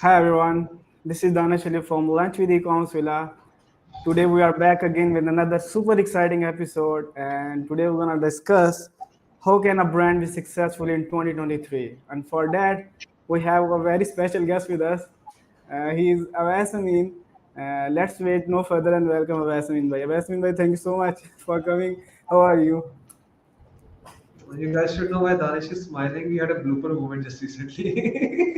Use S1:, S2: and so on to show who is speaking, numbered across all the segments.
S1: Hi everyone, this is Danashali from Lunch with Ecommerce Villa. Today we are back again with another super exciting episode, and today we're gonna discuss how can a brand be successful in 2023. And for that, we have a very special guest with us. He is Owais Amin. Let's wait no further and welcome Owais Amin bhai. Owais Amin bhai, thank you so much for coming. How are you?
S2: You guys should know why Danish is smiling. We had a blooper moment just recently.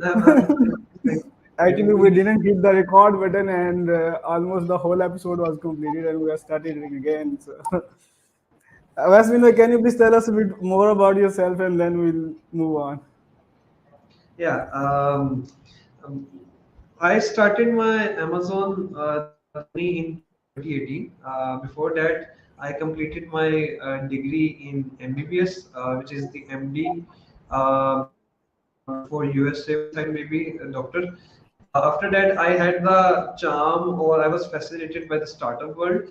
S2: I'm having thank you for
S1: Actually,
S2: having
S1: we
S2: me.
S1: didn't hit the record button, and almost the whole episode was completed, and we are starting again. So, Vasmina, can you please tell us a bit more about yourself, and then we'll move on.
S2: Yeah, um, I started my Amazon journey in 2018. Before that, I completed my degree in MBBS, which is the MD for USA website, maybe a doctor. After that, I had the charm, or I was fascinated by the startup world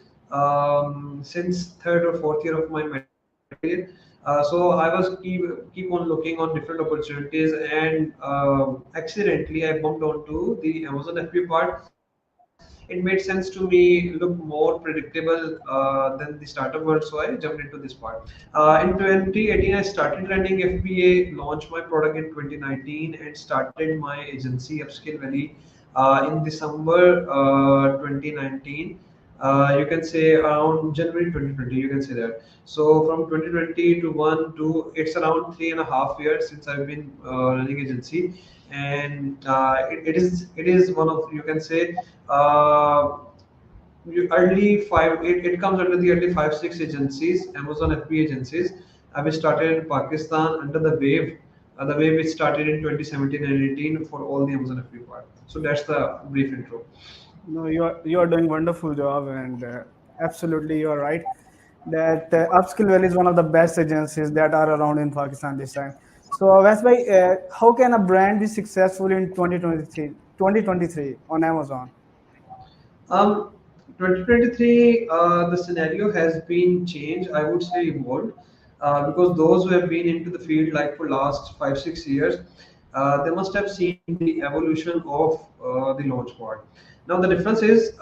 S2: since third or fourth year of my medical career. So I was keep on looking on different opportunities, and accidentally I bumped onto the Amazon FBA part. It made sense to me, look more predictable than the startup world, so I jumped into this part. In 2018, I started running FBA, launched my product in 2019, and started my agency Upskill Valley in December 2019. You can say around January 2020, you can say that. So from 2020 to 1 to it's around 3.5 years since I've been running agency, and it is one of, you can say, uh, early five. It comes under the early 5 6 agencies, Amazon FBA agencies. We started in Pakistan under the wave. The wave which started in 2017 and 18 for all the Amazon FBA part. So that's the brief intro.
S1: No, you are doing wonderful job, and absolutely you are right that Upskill Valley is one of the best agencies that are around in Pakistan this time. So, Vasbhai, how can a brand be successful in 2023 on Amazon?
S2: Um, 2023, the scenario has been changed. I would say evolved, because those who have been into the field like for last 5 6 years, they must have seen the evolution of the launch part. Now the difference is,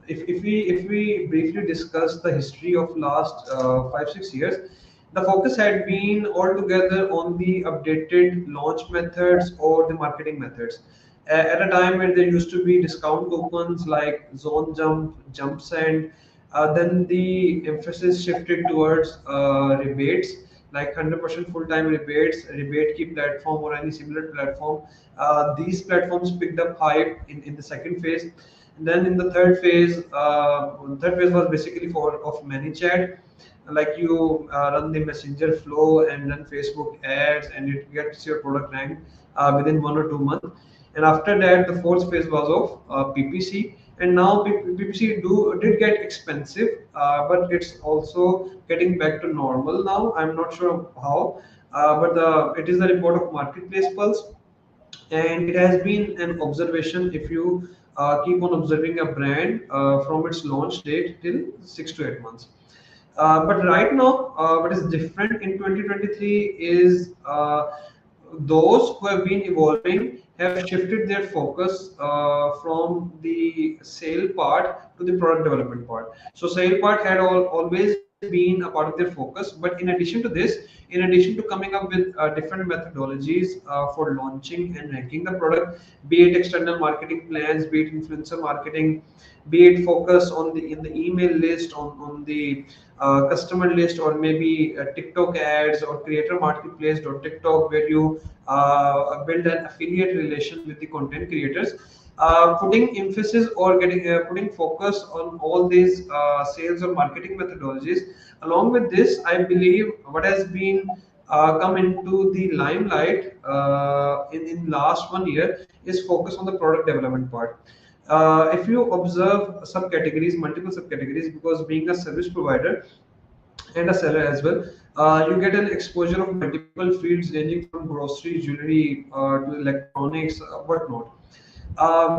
S2: if we briefly discuss the history of last 5 6 years, the focus had been altogether on the updated launch methods or the marketing methods. At a time where there used to be discount coupons like Zone Jump, Jump Send, then the emphasis shifted towards rebates, like 100% full-time rebates, rebate key platform or any similar platform. These platforms picked up hype in the second phase. And then in the third phase was basically for of ManyChat, like you run the messenger flow and run Facebook ads, and it gets your product ranked within 1 or 2 months. And after that, the fourth phase was of PPC, and now PPC did get expensive, but it's also getting back to normal now. I'm not sure how, but it is the report of Marketplace Pulse, and it has been an observation. If you keep on observing a brand from its launch date till 6 to 8 months. But right now, what is different in 2023 is, those who have been evolving have shifted their focus from the sale part to the product development part. So sale part had always been a part of their focus, but in addition to this, in addition to coming up with different methodologies for launching and ranking the product, be it external marketing plans, be it influencer marketing, be it focus on the in the email list, on the customer list, or maybe TikTok ads or creator marketplace TikTok, where you build an affiliate relation with the content creators. Putting emphasis or putting focus on all these sales or marketing methodologies. Along with this, I believe what has been come into the limelight in last 1 year is focus on the product development part. If you observe subcategories, multiple subcategories, because being a service provider and a seller as well, you get an exposure of multiple fields ranging from grocery, jewelry, to electronics, whatnot.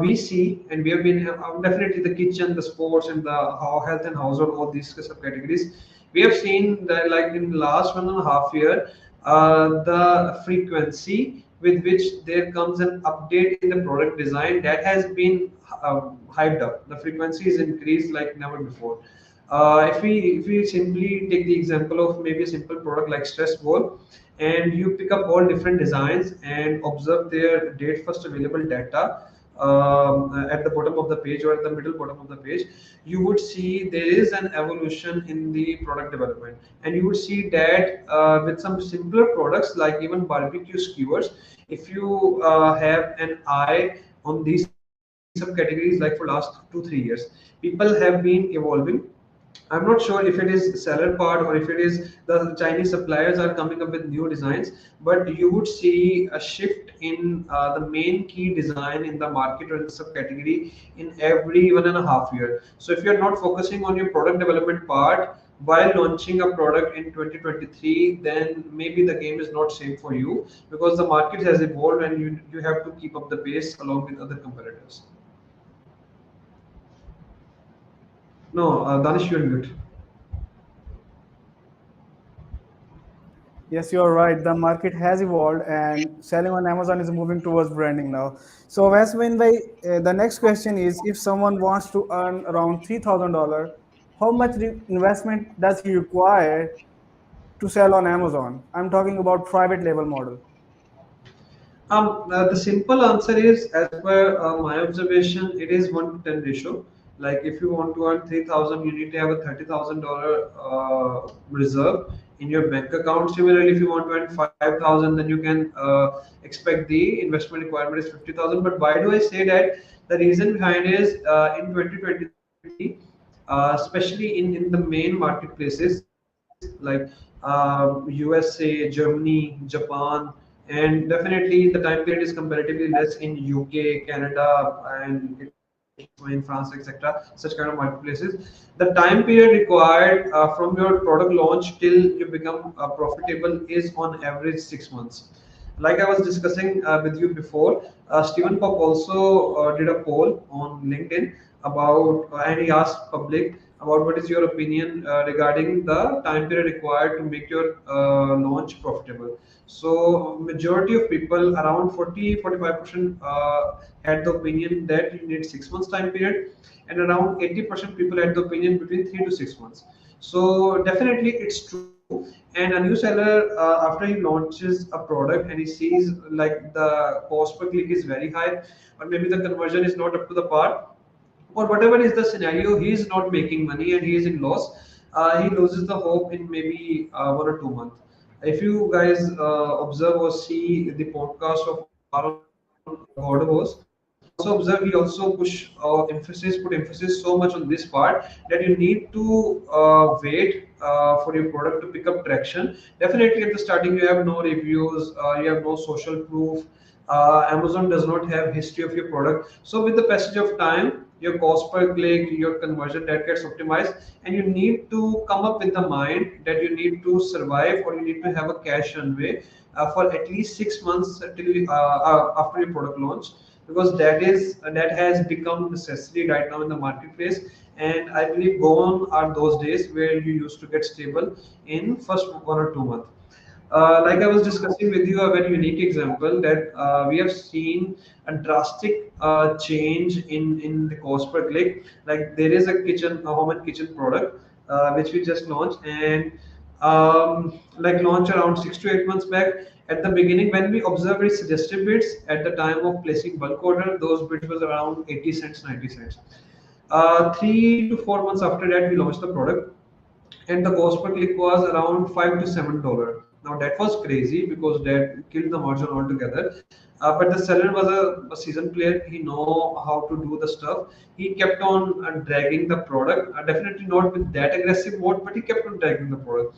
S2: We see, and we have been definitely the kitchen, the sports, and the health and household, all these subcategories. We have seen that, like in the last 1.5 year, the frequency with which there comes an update in the product design that has been hyped up. The frequency is increased like never before. If we simply take the example of maybe a simple product like stress ball, and you pick up all different designs and observe their date first available data at the bottom of the page or at the middle bottom of the page, you would see there is an evolution in the product development, and you would see that with some simpler products like even barbecue skewers, if you have an eye on these subcategories, like for last 2 3 years, people have been evolving. I'm not sure if it is seller part or if it is the Chinese suppliers are coming up with new designs, but you would see a shift in the main key design in the market or in the subcategory in every 1.5 year. So if you're not focusing on your product development part while launching a product in 2023, then maybe the game is not safe for you, because the market has evolved and you have to keep up the pace along with other competitors. No, Danish, you're mute.
S1: Yes, you're right. The market has evolved, and selling on Amazon is moving towards branding now. So, Vasmin bhai, the next question is: if someone wants to earn around $3,000, how much investment does he require to sell on Amazon? I'm talking about private label model.
S2: The simple answer is, as per my observation, it is 1 to 10 ratio. Like if you want to earn 3,000, you need to have a $30,000 reserve in your bank account. Similarly, if you want to earn 5,000, then you can expect the investment requirement is 50,000. But why do I say that? The reason behind is in 2023, especially in the main marketplaces like USA, Germany, Japan, and definitely the time period is comparatively less in UK, Canada, and Italy, Spain, France, etc. Such kind of marketplaces. The time period required from your product launch till you become profitable is on average 6 months. Like I was discussing with you before, Stephen Pop also did a poll on LinkedIn about, and he asked public about what is your opinion regarding the time period required to make your launch profitable. So majority of people, around 40-45%, had the opinion that you need 6 months time period, and around 80% people had the opinion between 3 to 6 months. So definitely it's true. And a new seller, after he launches a product and he sees like the cost per click is very high, or maybe the conversion is not up to the par, or whatever is the scenario, he is not making money and he is in loss. He loses the hope in maybe 1 or 2 months. If you guys observe or see the podcast of Aaron God Host, you will also observe he also put emphasis so much on this part that you need to wait for your product to pick up traction. Definitely at the starting you have no reviews, you have no social proof. Amazon does not have history of your product. So with the passage of time, your cost per click, your conversion that gets optimized, and you need to come up with the mind that you need to survive or you need to have a cash runway for at least 6 months till after your product launch, because that has become necessary right now in the marketplace. And I believe gone are those days where you used to get stable in first 1 or 2 months. Like I was discussing with you, a very unique example that we have seen a drastic change in the cost per click. Like there is a home and kitchen product which we just launched, and like launched around 6 to 8 months back. At the beginning, when we observed its suggested bids at the time of placing bulk order, those bids was around 80 cents, 90 cents. 3 to 4 months after that, we launched the product, and the cost per click was around $5 to $7. Now that was crazy because that killed the margin altogether. But the seller was a seasoned player. He know how to do the stuff. He kept on dragging the product. Definitely not with that aggressive mode, but he kept on dragging the product.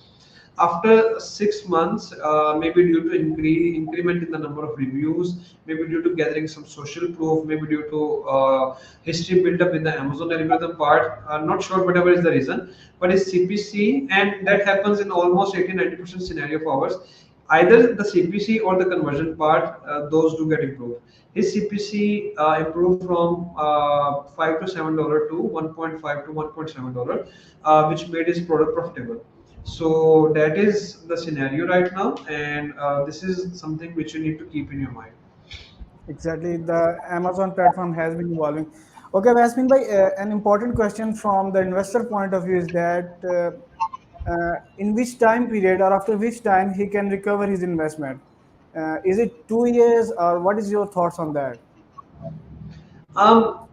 S2: After 6 months, maybe due to increment in the number of reviews, maybe due to gathering some social proof, maybe due to history built up in the Amazon algorithm part, not sure, whatever is the reason, but it's CPC, and that happens in almost 80-90% scenario of ours. Either the CPC or the conversion part, those do get improved. His CPC improved from $5 to $7 to 1.5 to $1.7, which made his product profitable. So that is the scenario right now, and this is something which you need to keep in your mind.
S1: Exactly, the Amazon platform has been evolving. Okay, Vasmin bhai, an important question from the investor point of view is that in which time period or after which time he can recover his investment? Is it 2 years or what is your thoughts on that?
S2: Um,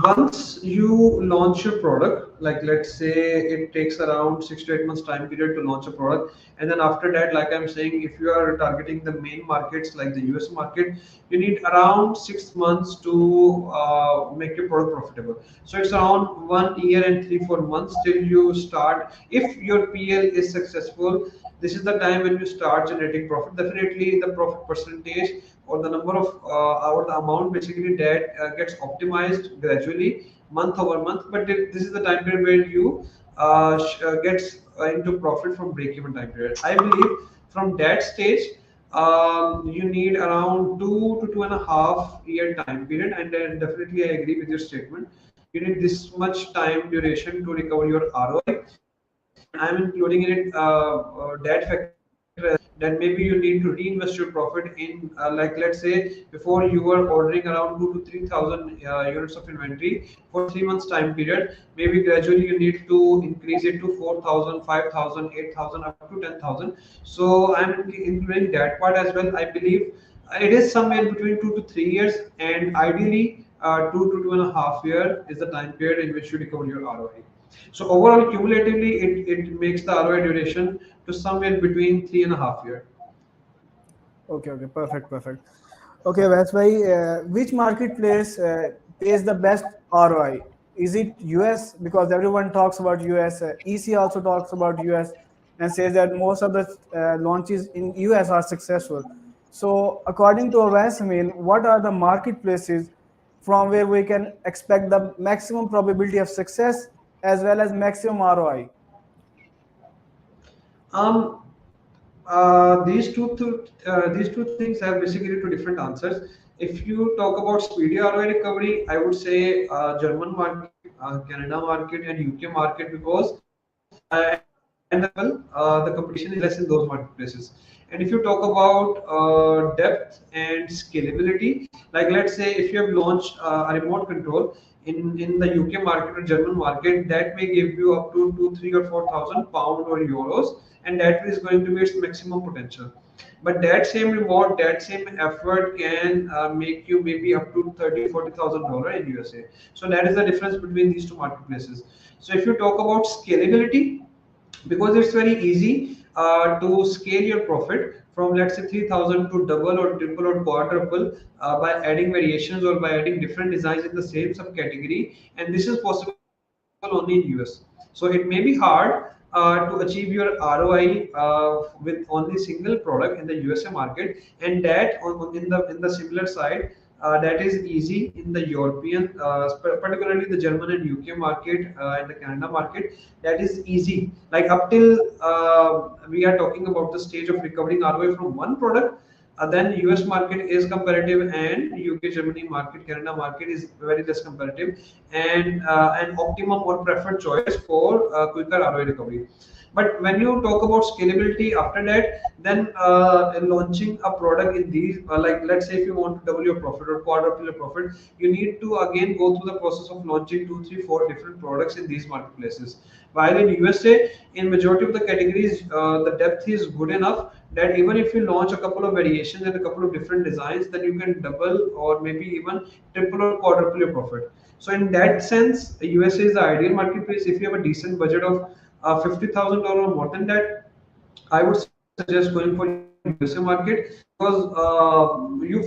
S2: Once you launch your product, like let's say it takes around 6 to 8 months time period to launch a product, and then after that, like I'm saying, if you are targeting the main markets like the US market, you need around 6 months to make your product profitable. So it's around 1 year and 3 4 months till you start. If your PL is successful, this is the time when you start generating profit. Definitely, the profit percentage or the number of or the amount basically that gets optimized gradually month over month. But this is the time period where you gets into profit from break even time period. I believe from that stage you need around 2 to 2.5 year time period, and then definitely I agree with your statement. You need this much time duration to recover your ROI, and I'm including in it that factor as well, that maybe you need to reinvest your profit in like let's say before you were ordering around 2 to 3 thousand units of inventory for 3 months time period, maybe gradually you need to increase it to 4,000, 5,000, 8,000, up to 10,000. So I'm including that part as well. I believe it is somewhere between 2 to 3 years, and ideally 2 to 2.5 year is the time period in which you recover your ROI. So overall, cumulatively, it makes the ROI duration to somewhere between 3.5 year.
S1: Okay, okay, perfect, perfect. Okay, that's why which marketplace pays the best ROI? Is it US? Because everyone talks about US. EC also talks about US and says that most of the launches in US are successful. So, according to Owais Amin, what are the marketplaces from where we can expect the maximum probability of success as well as maximum ROI?
S2: Um, these two things have basically two different answers. If you talk about speedy ROI recovery, I would say German market, Canada market, and UK market, because and the competition is less in those marketplaces. And if you talk about depth and scalability, like let's say if you have launched a remote control in the UK market or German market, that may give you up to 2, 3, or 4,000 pound or euros, and that is going to be its maximum potential. But that same reward, that same effort can make you maybe up to 30 to 40,000 dollar in USA. So that is the difference between these two marketplaces. So if you talk about scalability, because it's very easy to scale your profit from let's say 3,000 to double or triple or quadruple by adding variations or by adding different designs in the same subcategory, and this is possible only in US. So it may be hard to achieve your ROI with only single product in the USA market, and that in the similar side, that is easy in the European, particularly the German and UK market and the Canada market. That is easy. Like up till we are talking about the stage of recovering ROI from one product. Then US market is comparative, and UK, Germany market, Canada market is very less comparative, and an optimum or preferred choice for quicker ROI recovery. But when you talk about scalability after that, then launching a product in these, like let's say if you want to double your profit or quadruple your profit, you need to again go through the process of launching 2, 3, 4 different products in these marketplaces. While in USA, in majority of the categories, the depth is good enough that even if you launch a couple of variations and a couple of different designs, then you can double or maybe even triple or quadruple your profit. So in that sense, USA is the ideal marketplace if you have a decent budget of $50,000 or more than that. I would suggest going for USA market, because you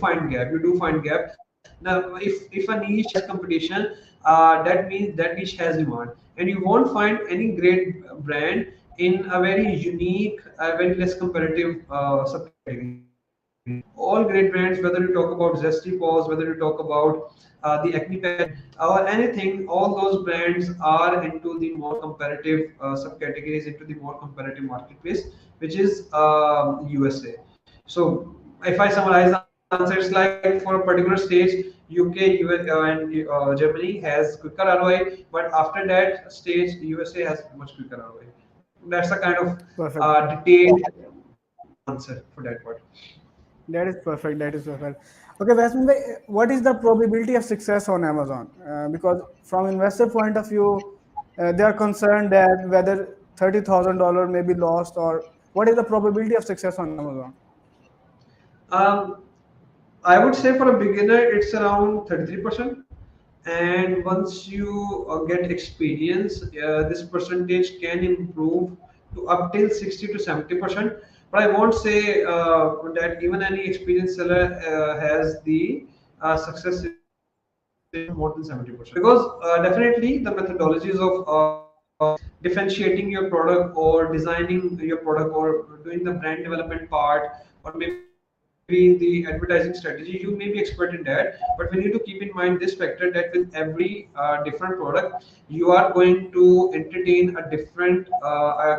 S2: do find gap. Now, if a niche has competition, that means that niche has demand, and you won't find any great brand in a very unique, very less competitive subcategory. All great brands, whether you talk about Zesty Paws, whether you talk about the Acne Patch or anything, all those brands are into the more competitive subcategories, into the more competitive marketplace, which is USA. So if I summarize the answer, it's like for a particular stage, you UK, US, and Germany has quicker ROI, but after that stage, USA has much quicker ROI. That's a kind of
S1: Perfect.
S2: detailed answer for that part.
S1: That is perfect. That is perfect. Okay, Vasmin bhai, what is the probability of success on Amazon? Because from investor point of view, they are concerned that whether $30,000 may be lost, or what is the probability of success on Amazon?
S2: Um, I would say for a beginner, it's around 33%. And once you get experience, this percentage can improve to up till 60 to 70%. But I won't say that even any experienced seller has the success ratio more than 70%. Because definitely the methodologies of differentiating your product or designing your product or doing the brand development part or maybe the advertising strategy, you may be expert in that, but we need to keep in mind this factor that with every different product you are going to entertain a different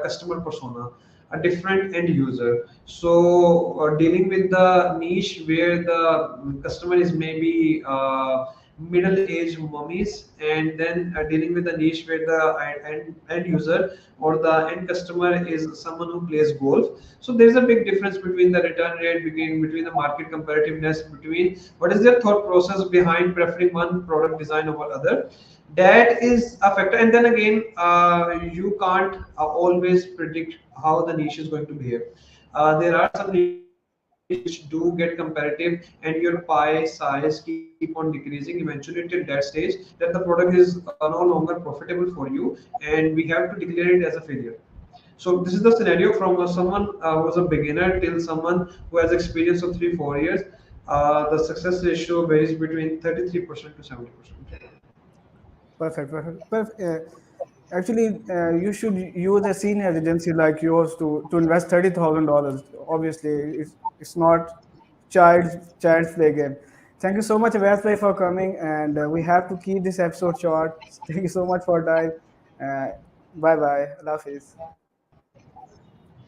S2: customer persona, a different end user. So dealing with the niche where the customer is maybe middle-aged mummies, and then dealing with the niche where the end user or the end customer is someone who plays golf. So there's a big difference between the return rate, between the market comparativeness, between what is their thought process behind preferring one product design over other. That is a factor. And then again, you can't always predict how the niche is going to behave. There are some niches which do get comparative, and your pie size keep on decreasing eventually till that stage that the product is no longer profitable for you, and we have to declare it as a failure. So this is the scenario from someone who was a beginner till someone who has experience of 3 4 years. The success ratio varies between 33% to 70%.
S1: Perfect, perfect. Actually, you should use a senior agency like yours to invest $30,000. Obviously, it's not child's play game. Thank you so much, Vaisbhai, for coming, and we have to keep this episode short. Thank you so much for your time. Uh, bye bye. Allah Hafiz.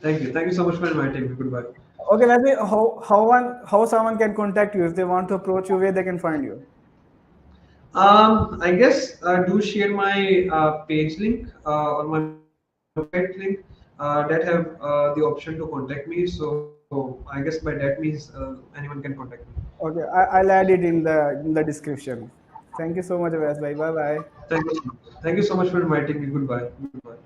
S2: Thank you so much for inviting me. Goodbye.
S1: Okay, Vaisbhai, how someone can contact you if they want to approach you, where they can find you?
S2: I guess do share my page link or my website link that have the option to contact me. So I guess by that means anyone can contact me.
S1: Okay, I'll add it in the description. Thank you so much, Vaisbhai. Bye bye.
S2: Thank you so much for inviting me. Goodbye. Goodbye.